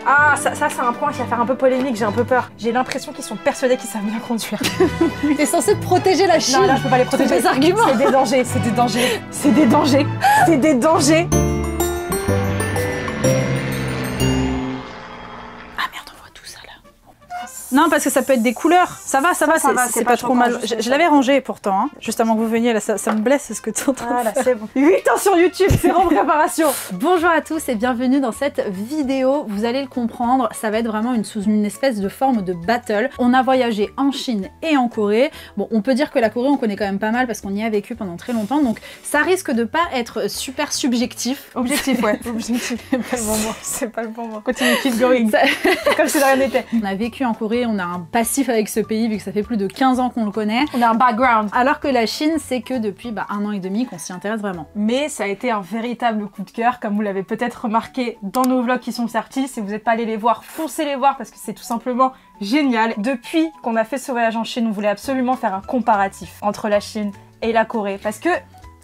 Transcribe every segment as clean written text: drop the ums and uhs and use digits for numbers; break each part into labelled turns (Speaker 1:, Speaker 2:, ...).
Speaker 1: Ah, ça c'est un point qui va faire un peu polémique, j'ai un peu peur. J'ai l'impression qu'ils sont persuadés qu'ils savent bien conduire.
Speaker 2: T'es censé protéger la Chine.
Speaker 1: Non, là je peux pas les protéger.
Speaker 2: Des arguments.
Speaker 1: C'est des dangers, c'est des dangers, c'est des dangers, c'est des dangers.
Speaker 2: Ah merde, on voit tout ça là. Non, parce que ça peut être des couleurs. Ça va, c'est pas trop mal. Je l'avais rangé pourtant, hein. Juste avant que vous veniez, là, ça me blesse ce que tu es en train de faire.
Speaker 1: C'est bon. 8 ans sur YouTube, c'est en préparation.
Speaker 2: Bonjour à tous et bienvenue dans cette vidéo. Vous allez le comprendre, ça va être vraiment sous une espèce de forme de battle. On a voyagé en Chine et en Corée. Bon, on peut dire que la Corée, on connaît quand même pas mal parce qu'on y a vécu pendant très longtemps. Donc, ça risque de pas être super subjectif.
Speaker 1: Objectif, ouais. Objectif. C'est pas le bon mot. C'est pas le bon mot. Continue, keep going. Comme si de rien n'était.
Speaker 2: On a vécu en Corée, on a un passif avec ce pays vu que ça fait plus de 15 ans qu'on le connaît.
Speaker 1: On a un background.
Speaker 2: Alors que la Chine, c'est que depuis 1 an et demi qu'on s'y intéresse vraiment.
Speaker 1: Mais ça a été un véritable coup de cœur, comme vous l'avez peut-être remarqué dans nos vlogs qui sont sortis. Si vous n'êtes pas allé les voir, foncez les voir parce que c'est tout simplement génial. Depuis qu'on a fait ce voyage en Chine, on voulait absolument faire un comparatif entre la Chine et la Corée parce que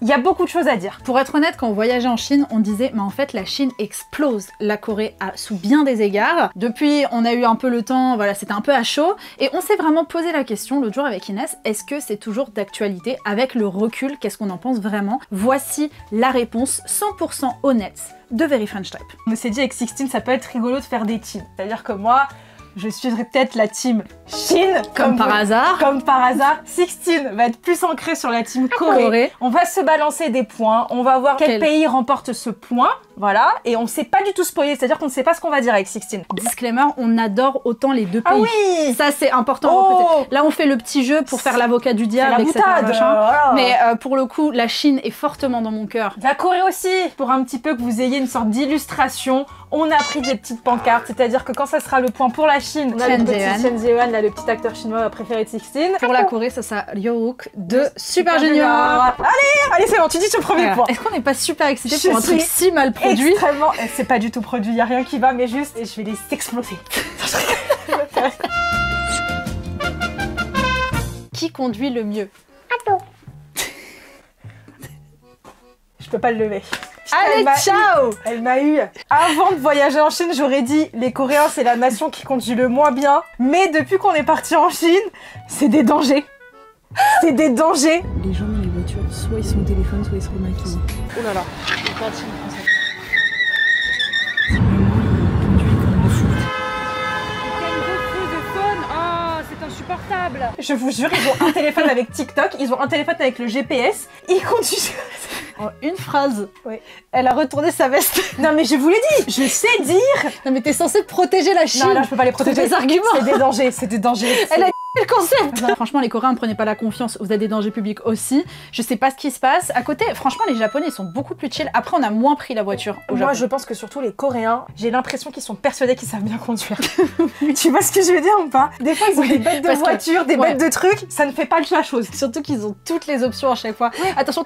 Speaker 1: il y a beaucoup de choses à dire.
Speaker 2: Pour être honnête, quand on voyageait en Chine, on disait mais en fait la Chine explose la Corée sous bien des égards. Depuis, on a eu un peu le temps, voilà, c'était un peu à chaud. Et on s'est vraiment posé la question l'autre jour avec Inès, est-ce que c'est toujours d'actualité? Avec le recul, qu'est-ce qu'on en pense vraiment? Voici la réponse 100% honnête de Very French Type.
Speaker 1: On s'est dit avec Sixtine, ça peut être rigolo de faire des teams. C'est-à-dire que moi, je suivrai peut-être la team Chine.
Speaker 2: Comme par hasard.
Speaker 1: Comme par hasard. Sixtine va être plus ancrée sur la team Corée. On va se balancer des points. On va voir quel pays remporte ce point. Voilà. Et on ne sait pas du tout spoiler. C'est-à-dire qu'on ne sait pas ce qu'on va dire avec Sixtine.
Speaker 2: Disclaimer, on adore autant les deux pays.
Speaker 1: Ah oui!
Speaker 2: Ça, c'est important.
Speaker 1: Oh,
Speaker 2: là, on fait le petit jeu pour faire l'avocat du diable,
Speaker 1: la
Speaker 2: etc.
Speaker 1: boutade, voilà.
Speaker 2: Mais pour le coup, la Chine est fortement dans mon cœur.
Speaker 1: La Corée aussi. Pour un petit peu que vous ayez une sorte d'illustration, on a pris des petites pancartes. C'est-à-dire que quand ça sera le point pour la Chine, on a le petit Chen Jeewan, là, le petit acteur chinois préféré de Sixtine.
Speaker 2: Pour la Corée, ça sera Ryo-wook de Super Junior.
Speaker 1: Allez, c'est bon, tu dis ton premier point.
Speaker 2: Est-ce qu'on n'est pas super excité pour un truc si mal produit?
Speaker 1: Extrêmement. C'est pas du tout produit, y a rien qui va, mais juste, et je vais les exploser.
Speaker 2: Qui conduit le mieux?
Speaker 1: Attends. Je peux pas le lever.
Speaker 2: Allez, ciao!
Speaker 1: Elle m'a eu. Avant de voyager en Chine, j'aurais dit les Coréens, c'est la nation qui conduit le moins bien. Mais depuis qu'on est parti en Chine, c'est des dangers. C'est des dangers.
Speaker 2: Les gens dans les voitures, soit ils sont au téléphone, soit ils sont maquillés.
Speaker 1: Oh là là. Je vous jure, ils ont un téléphone avec TikTok, ils ont un téléphone avec le GPS, ils conduisent.
Speaker 2: Oh, une phrase.
Speaker 1: Oui.
Speaker 2: Elle a retourné sa veste.
Speaker 1: Non mais je vous l'ai dit, je sais dire.
Speaker 2: Non mais t'es censé protéger la Chine.
Speaker 1: Non là je peux pas les protéger.
Speaker 2: Des arguments.
Speaker 1: C'est des dangers, c'est des dangers.
Speaker 2: Elle a le concept. Non, franchement, les Coréens ne prenaient pas la confiance. Vous avez des dangers publics aussi. Je sais pas ce qui se passe. À côté, franchement, les Japonais ils sont beaucoup plus chill. Après, on a moins pris la voiture au Japon.
Speaker 1: Moi, je pense que surtout les Coréens, j'ai l'impression qu'ils sont persuadés qu'ils savent bien conduire. Tu vois ce que je veux dire ou pas? Des fois, ils ont des bêtes de voiture, des bêtes de trucs. Ça ne fait pas la chose.
Speaker 2: Surtout qu'ils ont toutes les options à chaque fois. Ouais. Attention,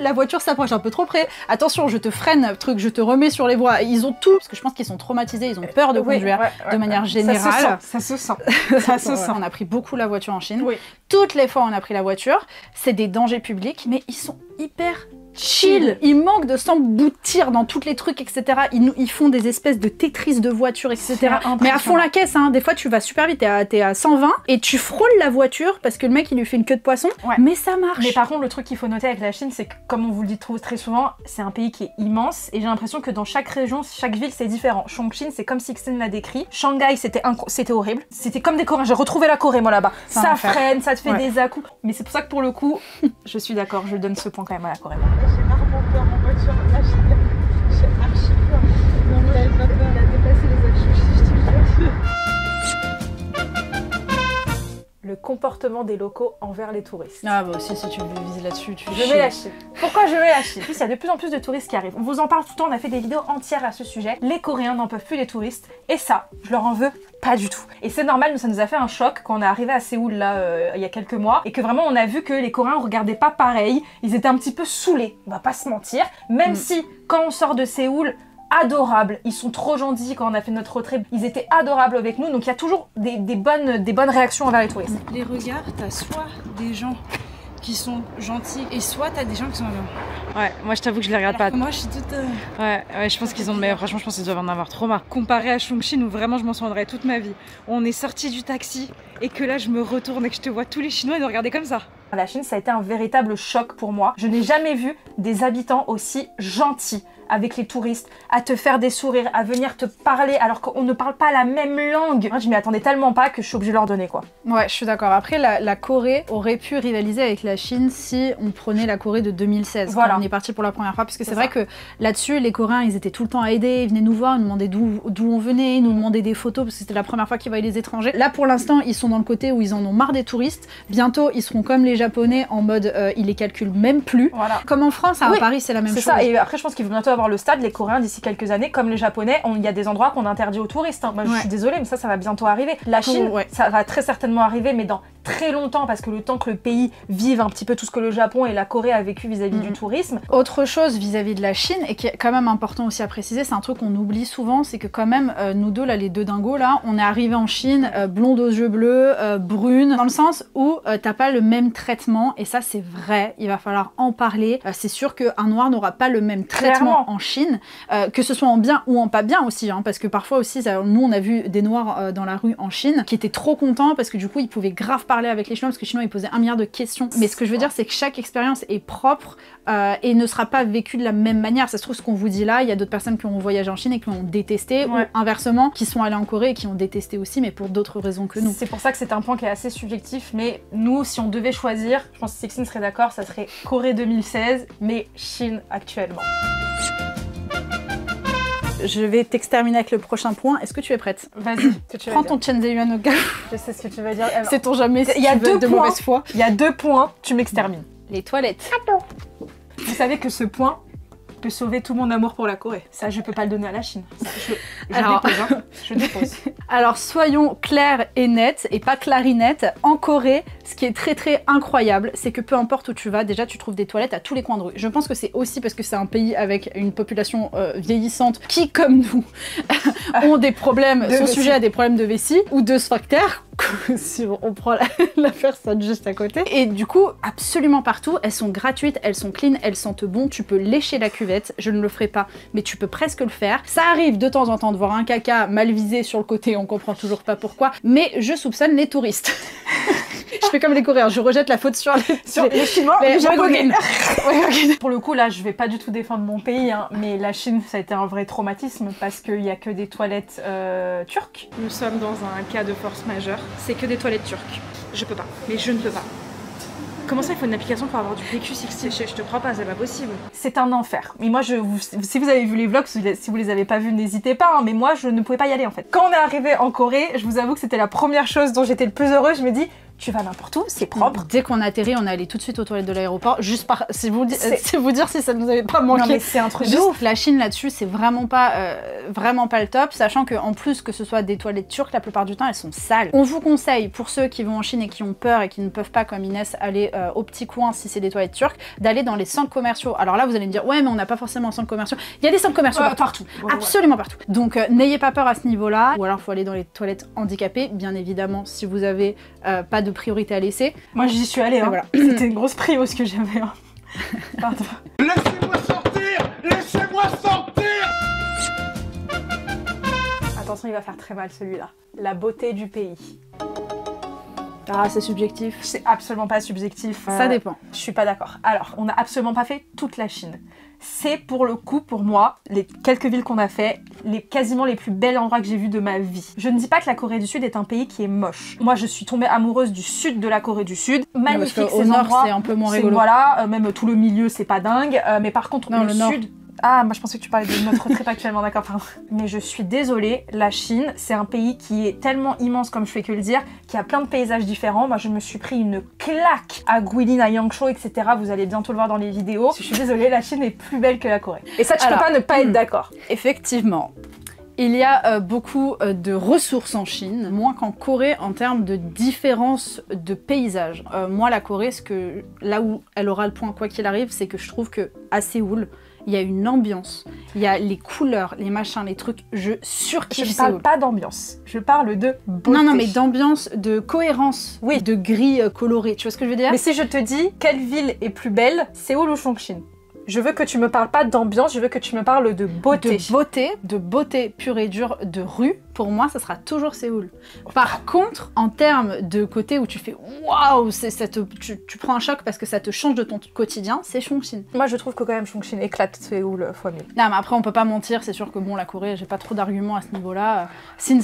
Speaker 2: la voiture s'approche un peu trop près. Attention, je te freine, truc, je te remets sur les voies. Ils ont tout. Parce que je pense qu'ils sont traumatisés. Ils ont peur de conduire de manière générale.
Speaker 1: Ça se sent. Ça se sent.
Speaker 2: On a pris beaucoup la voiture en Chine.
Speaker 1: Oui.
Speaker 2: Toutes les fois on a pris la voiture, c'est des dangers publics, mais ils sont hyper chill. Ils manquent de s'emboutir dans tous les trucs, etc. Ils font des espèces de Tetris de voitures, etc. Mais à fond la caisse, hein. Des fois tu vas super vite, t'es à 120 et tu frôles la voiture parce que le mec il lui fait une queue de poisson, mais ça marche.
Speaker 1: Mais par contre le truc qu'il faut noter avec la Chine, c'est que comme on vous le dit très souvent, c'est un pays qui est immense et j'ai l'impression que dans chaque région, chaque ville c'est différent. Chongqing c'est comme Sixtine l'a décrit, Shanghai c'était horrible, c'était comme des Coréens, j'ai retrouvé la Corée moi là-bas. Ça freine, ça te fait des à-coups, mais c'est pour ça que pour le coup, je suis d'accord, je donne ce point quand même à la Corée.
Speaker 3: J'ai rarement peur en voiture, là j'ai archi peur. Non mais elle a pas peur, elle a dépassé les actions, je te jure.
Speaker 1: Le comportement des locaux envers les touristes.
Speaker 2: Ah bah aussi si tu veux viser là-dessus,
Speaker 1: Je mets la Chine. Pourquoi je mets la Chine? En plus, il y a de plus en plus de touristes qui arrivent. On vous en parle tout le temps, on a fait des vidéos entières à ce sujet. Les Coréens n'en peuvent plus les touristes. Et ça, je leur en veux pas du tout. Et c'est normal, ça nous a fait un choc quand on est arrivé à Séoul là il y a quelques mois. Et que vraiment on a vu que les Coréens regardaient pas pareil. Ils étaient un petit peu saoulés, on va pas se mentir. Même si quand on sort de Séoul, adorables, ils sont trop gentils. Quand on a fait notre road trip, ils étaient adorables avec nous, donc il y a toujours des bonnes réactions envers les touristes.
Speaker 3: Les regards, t'as soit des gens
Speaker 2: qui sont gentils et soit t'as des gens qui sont bien.
Speaker 3: Ouais, moi je t'avoue que je les regarde pas.
Speaker 2: Moi je suis toute...
Speaker 3: Ouais, je pense qu'ils ont... Mais franchement, je pense qu'ils doivent en avoir trop marre. Comparé à Chongqing où vraiment je m'en souviendrai toute ma vie. On est sorti du taxi et que là je me retourne et que je te vois tous les Chinois nous regarder comme ça.
Speaker 1: La Chine, ça a été un véritable choc pour moi. Je n'ai jamais vu des habitants aussi gentils avec les touristes, à te faire des sourires, à venir te parler alors qu'on ne parle pas la même langue. Moi, je m'y attendais tellement pas que je suis obligée de leur donner quoi.
Speaker 2: Ouais, je suis d'accord. Après, la Corée aurait pu rivaliser avec la Chine si on prenait la Corée de 2016,
Speaker 1: voilà.
Speaker 2: quand on est parti pour la première fois. Parce que c'est vrai que là-dessus, les Coréens, ils étaient tout le temps à aider, ils venaient nous voir, ils nous demandaient d'où on venait, ils nous demandaient des photos parce que c'était la première fois qu'ils voyaient les étrangers. Là, pour l'instant, ils sont dans le côté où ils en ont marre des touristes. Bientôt, ils seront comme les Japonais en mode ils les calculent même plus.
Speaker 1: Voilà.
Speaker 2: Comme en France, à Paris, c'est la même chose.
Speaker 1: C'est ça. Et après, je pense qu'il vont bientôt avoir le stade, les Coréens d'ici quelques années, comme les Japonais, il y a des endroits qu'on interdit aux touristes. Hein. Moi, je suis désolée, mais ça va bientôt arriver. La Chine, ça va très certainement arriver, mais dans très longtemps, parce que le temps que le pays vive un petit peu tout ce que le Japon et la Corée a vécu vis-à-vis du tourisme.
Speaker 2: Autre chose vis-à-vis de la Chine, et qui est quand même important aussi à préciser, c'est un truc qu'on oublie souvent, c'est que quand même, nous deux, là, les deux dingos, là, on est arrivés en Chine, blonde aux yeux bleus, brune, dans le sens où t'as pas le même traitement, et ça, c'est vrai, il va falloir en parler. C'est sûr qu'un noir n'aura pas le même traitement en Chine, que ce soit en bien ou en pas bien aussi, hein, parce que parfois aussi, nous, on a vu des noirs dans la rue en Chine qui étaient trop contents parce que du coup, ils pouvaient grave parler avec les Chinois, parce que les Chinois, ils posaient 1 milliard de questions. Mais ce que je veux dire, c'est que chaque expérience est propre et ne sera pas vécue de la même manière. Ça se trouve, ce qu'on vous dit là, il y a d'autres personnes qui ont voyagé en Chine et qui ont détesté, ou inversement, qui sont allées en Corée et qui ont détesté aussi, mais pour d'autres raisons que nous.
Speaker 1: C'est pour ça que c'est un point qui est assez subjectif, mais nous, si on devait choisir, je pense que Sixine serait d'accord, ça serait Corée 2016, mais Chine actuellement.
Speaker 2: Je vais t'exterminer avec le prochain point. Est-ce que tu es prête?
Speaker 1: Vas-y.
Speaker 2: Prends ton Chen Zeyuan au gars.
Speaker 1: Je sais ce que tu vas dire.
Speaker 2: Sait-on jamais si
Speaker 1: il y a
Speaker 2: tu veux
Speaker 1: deux
Speaker 2: de
Speaker 1: points.
Speaker 2: mauvaise foi.
Speaker 1: Il y a 2 points, tu m'extermines.
Speaker 2: Les toilettes.
Speaker 1: Vous savez que ce point peut sauver tout mon amour pour la Corée. Ça, je peux pas le donner à la Chine.
Speaker 2: Alors...
Speaker 1: dépose, hein. Je dépose.
Speaker 2: Alors, soyons clairs et nets, et pas clarinettes. En Corée, ce qui est très très incroyable, c'est que peu importe où tu vas, déjà tu trouves des toilettes à tous les coins de rue. Je pense que c'est aussi parce que c'est un pays avec une population vieillissante qui, comme nous, ont des problèmes, sont sujets à des problèmes de vessie ou de sphincter, si on prend la personne juste à côté. Et du coup, absolument partout, elles sont gratuites, elles sont clean, elles sentent bon, tu peux lécher la cuvette, je ne le ferai pas, mais tu peux presque le faire. Ça arrive de temps en temps de voir un caca mal visé sur le côté, on comprend toujours pas pourquoi, mais je soupçonne les touristes. Je fais comme les Coréens, je rejette la faute sur les Chinois, les Japonais.
Speaker 1: Pour le coup, là, je vais pas du tout défendre mon pays, hein, mais la Chine, ça a été un vrai traumatisme parce qu'il y a que des toilettes turques. Nous sommes dans un cas de force majeure, c'est que des toilettes turques. Je peux pas, mais je ne peux pas. Comment ça, il faut une application pour avoir du PQ60? Je te crois pas, c'est pas possible. C'est un enfer. Mais moi, si vous avez vu les vlogs, si vous les avez pas vus, n'hésitez pas, hein, mais moi, je ne pouvais pas y aller en fait. Quand on est arrivé en Corée, je vous avoue que c'était la première chose dont j'étais le plus heureuse. Je me dis, tu vas n'importe où, c'est propre.
Speaker 2: Dès qu'on a atterri, on est allé tout de suite aux toilettes de l'aéroport, juste par... C'est vous dire si ça nous avait pas manqué.
Speaker 1: Non mais c'est un truc de ouf.
Speaker 2: La Chine là-dessus, c'est vraiment pas le top, sachant qu'en plus que ce soit des toilettes turques, la plupart du temps, elles sont sales. On vous conseille, pour ceux qui vont en Chine et qui ont peur et qui ne peuvent pas, comme Inès, aller au petit coin si c'est des toilettes turques, d'aller dans les centres commerciaux. Alors là, vous allez me dire, ouais, mais on n'a pas forcément de centres commerciaux. Il y a des centres commerciaux partout. Absolument partout. Donc n'ayez pas peur à ce niveau-là. Ou alors, il faut aller dans les toilettes handicapées, bien évidemment, si vous avez pas de priorité à laisser.
Speaker 1: Moi j'y suis allée, hein. Voilà. C'était une grosse prio ce que j'avais. Hein. Pardon.
Speaker 4: Laissez-moi sortir! Laissez-moi sortir!
Speaker 1: Attention, il va faire très mal celui-là. La beauté du pays.
Speaker 2: Ah, c'est subjectif.
Speaker 1: C'est absolument pas subjectif.
Speaker 2: Ça dépend.
Speaker 1: Je suis pas d'accord. Alors, on n'a absolument pas fait toute la Chine. C'est pour le coup, pour moi, les quelques villes qu'on a fait, quasiment les plus belles endroits que j'ai vus de ma vie. Je ne dis pas que la Corée du Sud est un pays qui est moche. Moi, je suis tombée amoureuse du sud de la Corée du Sud. Magnifique, ces endroits.
Speaker 2: C'est un peu moins rigolo.
Speaker 1: Voilà, même tout le milieu, c'est pas dingue. Mais par contre,
Speaker 2: non,
Speaker 1: le sud... Ah, moi je pensais que tu parlais de notre trip actuellement, d'accord, pardon. Mais je suis désolée, la Chine, c'est un pays qui est tellement immense, comme je fais que le dire, qui a plein de paysages différents. Moi je me suis pris une claque à Guilin, à Yangshuo, etc. Vous allez bientôt le voir dans les vidéos. Je suis désolée, la Chine est plus belle que la Corée. Et ça, tu peux pas ne pas être d'accord.
Speaker 2: Effectivement. Il y a beaucoup de ressources en Chine, moins qu'en Corée en termes de différence de paysage. Moi, la Corée, là où elle aura le point quoi qu'il arrive, c'est que je trouve que à Séoul, il y a une ambiance, il y a les couleurs, les machins, les trucs, je surkiffe
Speaker 1: Je parle
Speaker 2: Séoul.
Speaker 1: pas d'ambiance, je parle de beauté.
Speaker 2: Non, mais d'ambiance, de cohérence,
Speaker 1: Oui.
Speaker 2: de gris coloré, tu vois ce que je veux dire?
Speaker 1: Mais si je te dis quelle ville est plus belle, Séoul ou Chongqing? Je veux que tu me parles pas d'ambiance, je veux que tu me parles de beauté.
Speaker 2: De beauté pure et dure de rue, pour moi, ça sera toujours Séoul. Par contre, en termes de côté où tu fais waouh, tu prends un choc parce que ça te change de ton quotidien, c'est Chongqing.
Speaker 1: Moi, je trouve que quand même Chongqing éclate Séoul fois 1000.
Speaker 2: Non, mais après, on peut pas mentir, c'est sûr que bon, la Corée, j'ai pas trop d'arguments à ce niveau-là. Si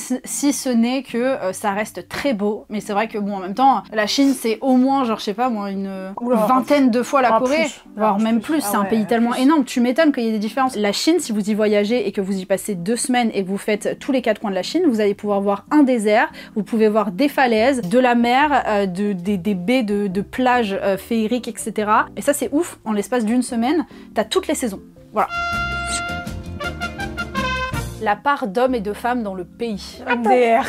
Speaker 2: ce n'est que ça reste très beau, mais c'est vrai que bon, en même temps, la Chine, c'est au moins, genre, je sais pas moi, une vingtaine de fois la Corée, voire même plus. C'est un pays tellement énorme. Tu m'étonnes qu'il y ait des différences. La Chine, si vous y voyagez et que vous y passez 2 semaines et que vous faites tous les 4 coins de la Chine, vous allez pouvoir voir un désert, vous pouvez voir des falaises, de la mer, des baies de plages féeriques, etc. Et ça, c'est ouf. En l'espace d'une semaine, t'as toutes les saisons. Voilà. La part d'hommes et de femmes dans le pays.
Speaker 1: MDR.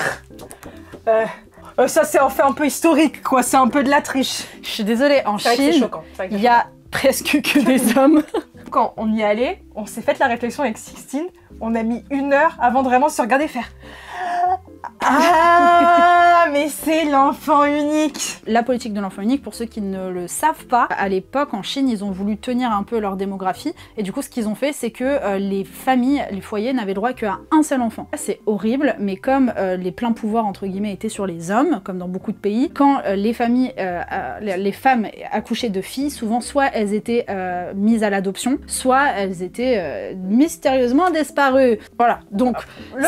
Speaker 1: Ça, c'est en fait un peu historique, quoi. C'est un peu de la triche.
Speaker 2: Je suis désolée, en
Speaker 1: C'est vrai que c'est
Speaker 2: Chine,
Speaker 1: choquant.
Speaker 2: il y a presque que des hommes.
Speaker 1: Quand on y allait, on s'est fait la réflexion avec Sixtine. On a mis 1 heure avant de vraiment se regarder faire. Ah, mais c'est l'enfant unique.
Speaker 2: La politique de l'enfant unique, pour ceux qui ne le savent pas, à l'époque en Chine, ils ont voulu tenir un peu leur démographie et du coup ce qu'ils ont fait c'est que les familles, les foyers n'avaient droit qu'à un seul enfant. C'est horrible, mais comme les pleins pouvoirs entre guillemets étaient sur les hommes, comme dans beaucoup de pays, quand les familles, les femmes accouchaient de filles, souvent soit elles étaient mises à l'adoption, soit elles étaient mystérieusement disparues. Voilà, donc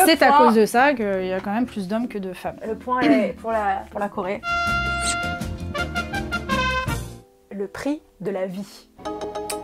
Speaker 2: c'est à cause de ça qu'il y a quand même plus d'hommes que de femmes.
Speaker 1: Le point est pour la Corée. Le prix de la vie.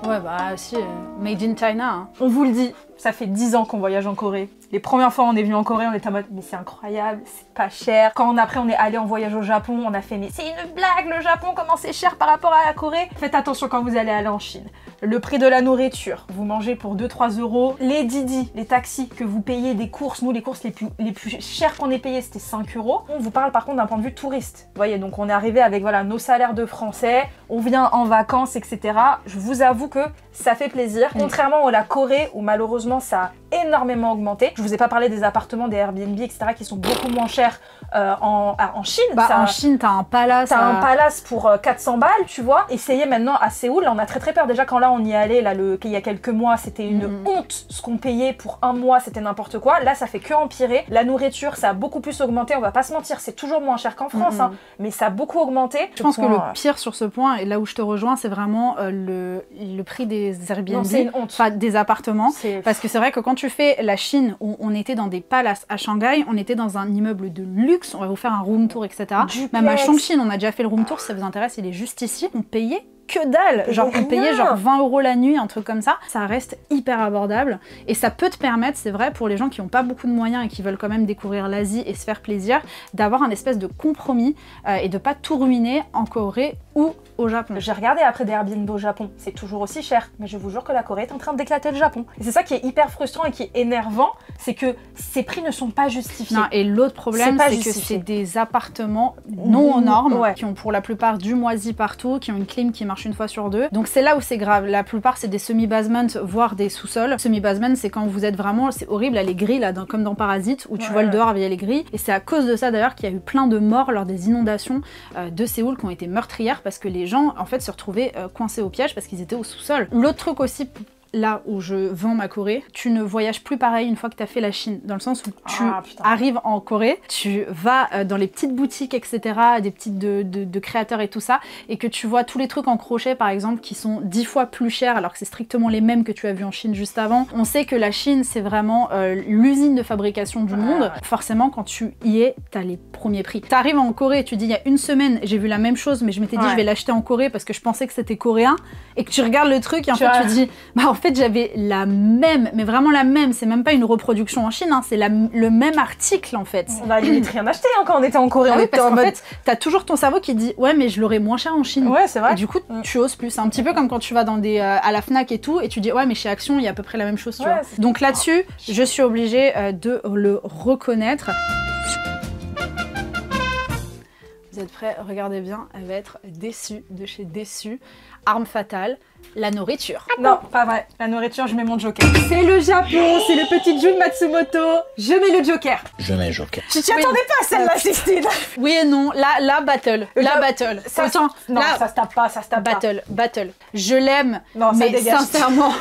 Speaker 2: Ouais bah si, made in China. Hein.
Speaker 1: On vous le dit, ça fait 10 ans qu'on voyage en Corée. Les premières fois on est venu en Corée, on était en mode mais c'est incroyable, c'est pas cher. Quand après on est allé en voyage au Japon, on a fait mais c'est une blague le Japon, comment c'est cher par rapport à la Corée. Faites attention quand vous allez aller en Chine. Le prix de la nourriture, vous mangez pour 2-3 euros. Les Didi, les taxis que vous payez des courses, nous les courses les plus chères qu'on ait payées c'était 5 euros. On vous parle par contre d'un point de vue touriste. Vous voyez, donc on est arrivé avec voilà nos salaires de français, on vient en vacances, etc. Je vous avoue que ça fait plaisir. Contrairement à la Corée où malheureusement ça a énormément augmenté. Je vous ai pas parlé des appartements, des Airbnb, etc. qui sont beaucoup moins chers en Chine.
Speaker 2: Bah, en Chine, t'as un palace.
Speaker 1: T'as un palace pour 400 balles, tu vois. Essayez maintenant à Séoul, là on a très peur. Déjà quand là on y est allé, là, il y a quelques mois, c'était une honte. Ce qu'on payait pour 1 mois, c'était n'importe quoi. Là ça fait que empirer. La nourriture, ça a beaucoup plus augmenté, on va pas se mentir, c'est toujours moins cher qu'en France, hein, mais ça a beaucoup augmenté.
Speaker 2: Je pense que le pire sur ce point, et là où je te rejoins, c'est vraiment le prix des Airbnb,
Speaker 1: c'est une honte.
Speaker 2: enfin des appartements. Parce que c'est vrai que quand tu fais la Chine, où on était dans des palaces à Shanghai, on était dans un immeuble de luxe, on va vous faire un room tour, etc. Même à Chongqing, on a déjà fait le room tour, si ça vous intéresse, il est juste ici. On payait que dalle, genre on payait genre 20 euros la nuit, un truc comme ça. Ça reste hyper abordable et ça peut te permettre, c'est vrai, pour les gens qui n'ont pas beaucoup de moyens et qui veulent quand même découvrir l'Asie et se faire plaisir, d'avoir un espèce de compromis et de pas tout ruiner en Corée ou au Japon.
Speaker 1: J'ai regardé après des Airbnb au Japon, c'est toujours aussi cher, mais je vous jure que la Corée est en train d'éclater le Japon. Et c'est ça qui est hyper frustrant et qui est énervant, c'est que ces prix ne sont pas justifiés.
Speaker 2: Non, et l'autre problème, c'est que c'est des appartements non aux normes, qui ont pour la plupart du moisi partout, qui ont une clim qui marche une fois sur 2. Donc c'est là où c'est grave. La plupart, c'est des semi-basements, voire des sous-sols. Semi-basement, c'est quand vous êtes vraiment, c'est horrible, là, les grilles, là, comme dans Parasite, où tu vois le dehors via les grilles. Et c'est à cause de ça d'ailleurs qu'il y a eu plein de morts lors des inondations de Séoul qui ont été meurtrières parce que les gens en fait se retrouvaient coincés au piège parce qu'ils étaient au sous-sol. L'autre truc aussi, là où je vends ma Corée, tu ne voyages plus pareil une fois que tu as fait la Chine, dans le sens où tu arrives en Corée, tu vas dans les petites boutiques, etc., des petites de créateurs et tout ça, et que tu vois tous les trucs en crochet par exemple qui sont 10 fois plus chers alors que c'est strictement les mêmes que tu as vu en Chine juste avant. On sait que la Chine c'est vraiment l'usine de fabrication du monde. Forcément quand tu y es, t'as les premiers prix. T'arrives en Corée, tu dis il y a une semaine j'ai vu la même chose mais je m'étais dit je vais l'acheter en Corée parce que je pensais que c'était coréen, et que tu regardes le truc et en fait tu dis bah en fait j'avais la même, mais vraiment la même, c'est même pas une reproduction en Chine, hein, c'est le même article en fait.
Speaker 1: On a limite rien acheté hein, quand on était en Corée.
Speaker 2: Ah oui, parce qu'en fait, t'as toujours ton cerveau qui dit ouais mais je l'aurais moins cher en Chine.
Speaker 1: Ouais c'est vrai.
Speaker 2: Et du coup tu oses plus. C'est un petit peu comme quand tu vas dans des à la Fnac et tout et tu dis ouais mais chez Action il y a à peu près la même chose, tu vois. Donc là-dessus, je suis obligée de le reconnaître. Vous êtes prêts? Regardez bien, elle va être déçue de chez déçue. Arme fatale, la nourriture.
Speaker 1: Non, pas vrai. La nourriture, je mets mon joker. C'est le Japon, c'est le petit Jun Matsumoto. Je mets le joker.
Speaker 4: Je mets un joker.
Speaker 1: Tu t'y attendais pas celle-là, Christine.
Speaker 2: Oui et non, la battle. La battle.
Speaker 1: Ça,
Speaker 2: Autant,
Speaker 1: non,
Speaker 2: là,
Speaker 1: ça se tape pas, ça se tape pas.
Speaker 2: battle. Je l'aime,
Speaker 1: Non, ça
Speaker 2: mais
Speaker 1: dégage.
Speaker 2: sincèrement,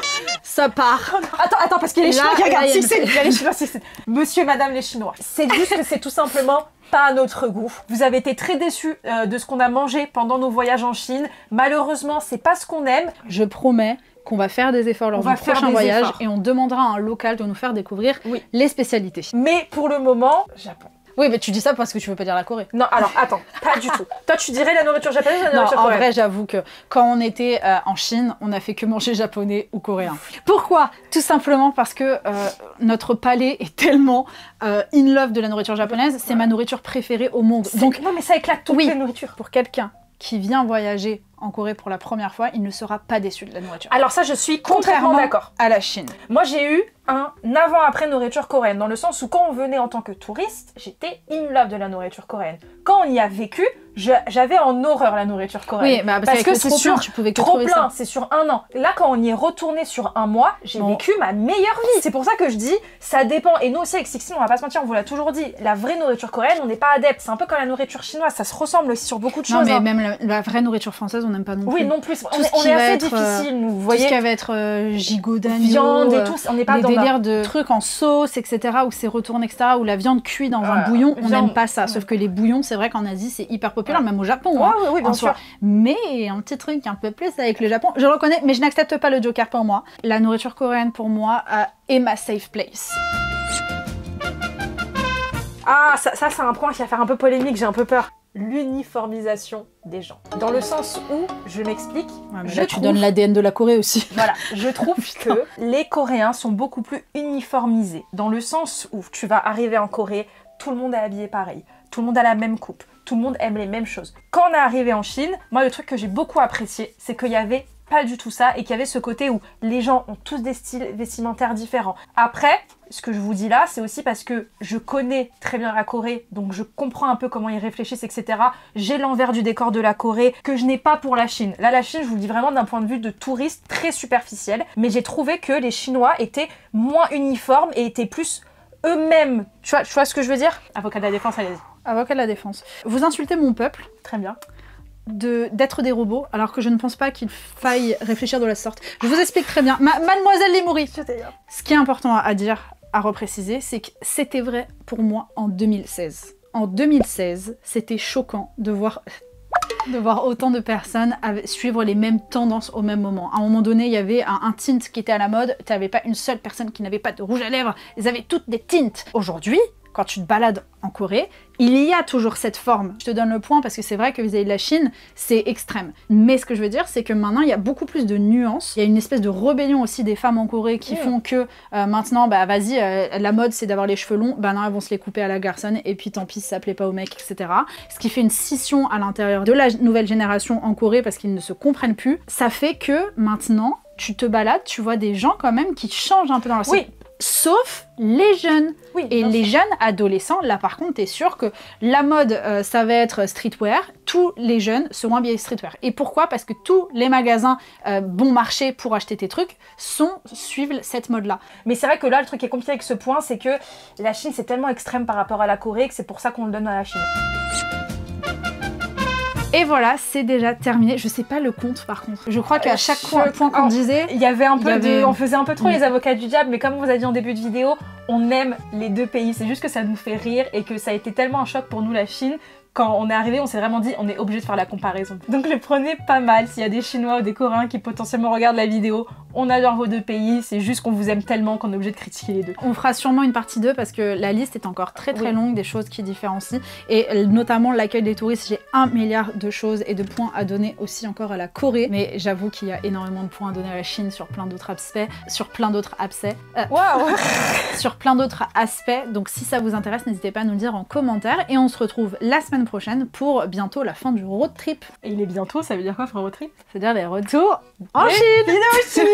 Speaker 2: ça part.
Speaker 1: Attends, parce qu'il y a les
Speaker 2: Là,
Speaker 1: Chinois qui regardent.
Speaker 2: là, il y a
Speaker 1: Si,
Speaker 2: une-
Speaker 1: il y a les Chinois, si. Monsieur, madame les Chinois. C'est juste que c'est tout simplement pas à notre goût. Vous avez été très déçus de ce qu'on a mangé pendant nos voyages en Chine. Malheureusement, c'est pas ce qu'on aime.
Speaker 2: Je promets qu'on va faire des efforts lors
Speaker 1: On
Speaker 2: du
Speaker 1: va faire
Speaker 2: prochain
Speaker 1: des
Speaker 2: voyage
Speaker 1: efforts.
Speaker 2: et on demandera à un local de nous faire découvrir
Speaker 1: Oui.
Speaker 2: les spécialités.
Speaker 1: Mais pour le moment, Japon.
Speaker 2: Oui, mais tu dis ça parce que tu veux pas dire la Corée.
Speaker 1: Non, alors attends, pas du tout. Toi, tu dirais la nourriture japonaise ou la
Speaker 2: Non,
Speaker 1: nourriture
Speaker 2: en
Speaker 1: coréenne?
Speaker 2: vrai, j'avoue que quand on était en Chine, on a fait que manger japonais ou coréen. Pourquoi? Tout simplement parce que notre palais est tellement in love de la nourriture japonaise, c'est ma nourriture préférée au monde. Donc,
Speaker 1: non, mais ça éclate toutes
Speaker 2: Oui.
Speaker 1: les nourritures.
Speaker 2: pour quelqu'un qui vient voyager en Corée pour la première fois, il ne sera pas déçu de la nourriture.
Speaker 1: Alors ça, je suis complètement
Speaker 2: Contrairement
Speaker 1: d'accord.
Speaker 2: à la Chine.
Speaker 1: Moi, j'ai eu un avant-après nourriture coréenne, dans le sens où quand on venait en tant que touriste, j'étais in love de la nourriture coréenne. Quand on y a vécu, j'avais en horreur la nourriture coréenne.
Speaker 2: Oui, bah,
Speaker 1: parce
Speaker 2: qu'avec
Speaker 1: que
Speaker 2: le
Speaker 1: c'est
Speaker 2: trop plein,
Speaker 1: sûr,
Speaker 2: tu pouvais que
Speaker 1: trop
Speaker 2: trouver
Speaker 1: plein,
Speaker 2: ça.
Speaker 1: c'est sur un an. Là, quand on y est retourné sur un mois, j'ai
Speaker 2: Bon.
Speaker 1: vécu ma meilleure vie. C'est pour ça que je dis, ça dépend. Et nous aussi, avec Sixtine, on va pas se mentir, on vous l'a toujours dit, la vraie nourriture coréenne, on n'est pas adepte. C'est un peu comme la nourriture chinoise, ça se ressemble aussi sur beaucoup de
Speaker 2: Non,
Speaker 1: choses.
Speaker 2: mais
Speaker 1: hein.
Speaker 2: même la vraie nourriture française, on n'aime pas non plus.
Speaker 1: Oui, non plus.
Speaker 2: Tout ce
Speaker 1: On
Speaker 2: qui
Speaker 1: est
Speaker 2: va
Speaker 1: assez
Speaker 2: être,
Speaker 1: difficile, nous, vous
Speaker 2: Tout ce
Speaker 1: voyez.
Speaker 2: qui va être gigot d'agneau,
Speaker 1: Viande et tout, on n'est pas
Speaker 2: les
Speaker 1: dans
Speaker 2: délires de trucs en sauce, etc., où c'est retourné, etc., où la viande cuit dans un
Speaker 1: Voilà.
Speaker 2: bouillon, on
Speaker 1: Viande-
Speaker 2: n'aime pas ça.
Speaker 1: ouais.
Speaker 2: Sauf que les bouillons, c'est vrai qu'en Asie, c'est hyper populaire,
Speaker 1: Ouais.
Speaker 2: même au Japon.
Speaker 1: Ouais,
Speaker 2: hein,
Speaker 1: oui, bien
Speaker 2: en
Speaker 1: sûr.
Speaker 2: soi. Mais un petit truc un peu plus avec le Japon, je le reconnais, mais je n'accepte pas le joker pour moi. La nourriture coréenne, pour moi, est ma safe place.
Speaker 1: Ah, ça c'est un point qui va faire un peu polémique, j'ai un peu peur. L'uniformisation des gens. Dans le sens où, je m'explique, je
Speaker 2: tu
Speaker 1: trouve,
Speaker 2: donnes l'ADN de la Corée aussi.
Speaker 1: voilà, je trouve que les Coréens sont beaucoup plus uniformisés. Dans le sens où tu vas arriver en Corée, tout le monde est habillé pareil, tout le monde a la même coupe, tout le monde aime les mêmes choses. Quand on est arrivé en Chine, moi le truc que j'ai beaucoup apprécié, c'est qu'il y avait pas du tout ça et qu'il y avait ce côté où les gens ont tous des styles vestimentaires différents. Après, ce que je vous dis là, c'est aussi parce que je connais très bien la Corée, donc je comprends un peu comment ils réfléchissent, etc. J'ai l'envers du décor de la Corée que je n'ai pas pour la Chine. Là, la Chine, je vous le dis vraiment d'un point de vue de touriste très superficiel, mais j'ai trouvé que les Chinois étaient moins uniformes et étaient plus eux-mêmes. Tu vois ce que je veux dire? Avocat de la défense, allez-y.
Speaker 2: Avocat de la défense. Vous insultez mon peuple
Speaker 1: Très bien.
Speaker 2: d'être des robots, alors que je ne pense pas qu'il faille réfléchir de la sorte. Je vous explique très bien. Mademoiselle Limouri, ce qui est important à dire, à repréciser, c'est que c'était vrai pour moi en 2016. En 2016, c'était choquant de voir autant de personnes suivre les mêmes tendances au même moment. À un moment donné, il y avait un tint qui était à la mode, tu n'avais pas une seule personne qui n'avait pas de rouge à lèvres, ils avaient toutes des tints. Aujourd'hui, quand tu te balades en Corée, il y a toujours cette forme. Je te donne le point parce que c'est vrai que vis-à-vis de la Chine, c'est extrême. Mais ce que je veux dire, c'est que maintenant, il y a beaucoup plus de nuances. Il y a une espèce de rébellion aussi des femmes en Corée qui font que maintenant, bah vas-y, la mode c'est d'avoir les cheveux longs, bah non, elles vont se les couper à la garçonne et puis tant pis si ça plaît pas aux mecs, etc. Ce qui fait une scission à l'intérieur de la nouvelle génération en Corée parce qu'ils ne se comprennent plus. Ça fait que maintenant, tu te balades, tu vois des gens quand même qui changent un peu dans leur style.
Speaker 1: Oui.
Speaker 2: Sauf les jeunes.
Speaker 1: Oui,
Speaker 2: Et
Speaker 1: bien
Speaker 2: les
Speaker 1: sûr.
Speaker 2: jeunes adolescents, là par contre, t'es sûr que la mode, ça va être streetwear. Tous les jeunes seront habillés streetwear. Et pourquoi? Parce que tous les magasins bon marché pour acheter tes trucs suivent cette mode-là.
Speaker 1: Mais c'est vrai que là, le truc qui est compliqué avec ce point, c'est que la Chine, c'est tellement extrême par rapport à la Corée que c'est pour ça qu'on le donne à la Chine.
Speaker 2: Et voilà, c'est déjà terminé. Je sais pas le compte par contre. Je crois qu'à chaque point qu'on disait,
Speaker 1: Il y avait un peu
Speaker 2: Il y avait-
Speaker 1: on faisait un peu trop
Speaker 2: Oui.
Speaker 1: les avocats du diable, mais comme on vous a dit en début de vidéo, on aime les deux pays. C'est juste que ça nous fait rire et que ça a été tellement un choc pour nous, la Chine. Quand on est arrivé, on s'est vraiment dit, on est obligé de faire la comparaison. Donc je prenais pas mal. S'il y a des Chinois ou des Coréens qui potentiellement regardent la vidéo, on adore vos deux pays. C'est juste qu'on vous aime tellement qu'on est obligé de critiquer les deux.
Speaker 2: on fera sûrement une partie 2 parce que la liste est encore très
Speaker 1: Oui.
Speaker 2: longue des choses qui différencient. Et notamment l'accueil des touristes, j'ai 1 milliard de choses et de points à donner aussi encore à la Corée. Mais j'avoue qu'il y a énormément de points à donner à la Chine sur plein d'autres aspects. Sur plein d'autres aspects.
Speaker 1: Waouh!
Speaker 2: Sur plein d'autres aspects. Donc si ça vous intéresse, n'hésitez pas à nous le dire en commentaire. Et on se retrouve la semaine semaine prochaine pour bientôt la fin du road trip.
Speaker 1: Et il est bientôt, ça veut dire quoi, road trip?
Speaker 2: C'est-à-dire les retours en Chine.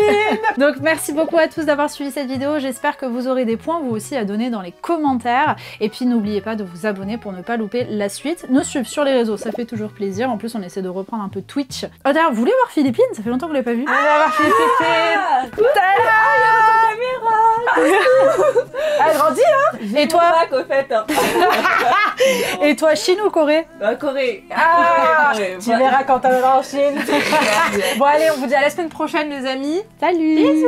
Speaker 2: Donc merci beaucoup à tous d'avoir suivi cette vidéo, j'espère que vous aurez des points vous aussi à donner dans les commentaires. Et puis n'oubliez pas de vous abonner pour ne pas louper la suite. Nous suivre sur les réseaux, ça fait toujours plaisir. En plus on essaie de reprendre un peu Twitch. Oh d'ailleurs, vous voulez voir Philippine? Ça fait longtemps que vous l'avez pas vu.
Speaker 1: On va voir Philippine. Elle grandit, hein.
Speaker 2: Et toi?
Speaker 5: Au fait, hein.
Speaker 2: Et toi, Chine ou Corée?
Speaker 5: Corée.
Speaker 1: Ah,
Speaker 5: Ouais,
Speaker 1: tu
Speaker 5: ouais.
Speaker 1: verras quand on va en Chine. Bon allez, on vous dit à la semaine prochaine les amis.
Speaker 2: Salut. Bisous.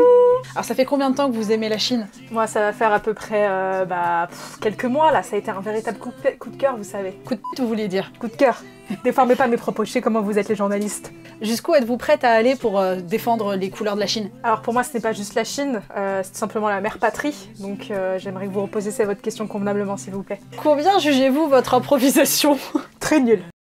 Speaker 2: Alors ça fait combien de temps que vous aimez la Chine?
Speaker 1: Moi ça va faire à peu près quelques mois là, ça a été un véritable coup de cœur vous savez.
Speaker 2: Coup de pute, vous voulez dire?
Speaker 1: Coup de cœur. Déformez pas mes propos, je sais comment vous êtes les journalistes.
Speaker 2: Jusqu'où êtes-vous prête à aller pour défendre les couleurs de la Chine?
Speaker 1: Alors pour moi ce n'est pas juste la Chine, c'est tout simplement la mère patrie, donc j'aimerais que vous reposiez votre question convenablement s'il vous plaît.
Speaker 2: Combien jugez-vous votre improvisation?
Speaker 1: Très nul.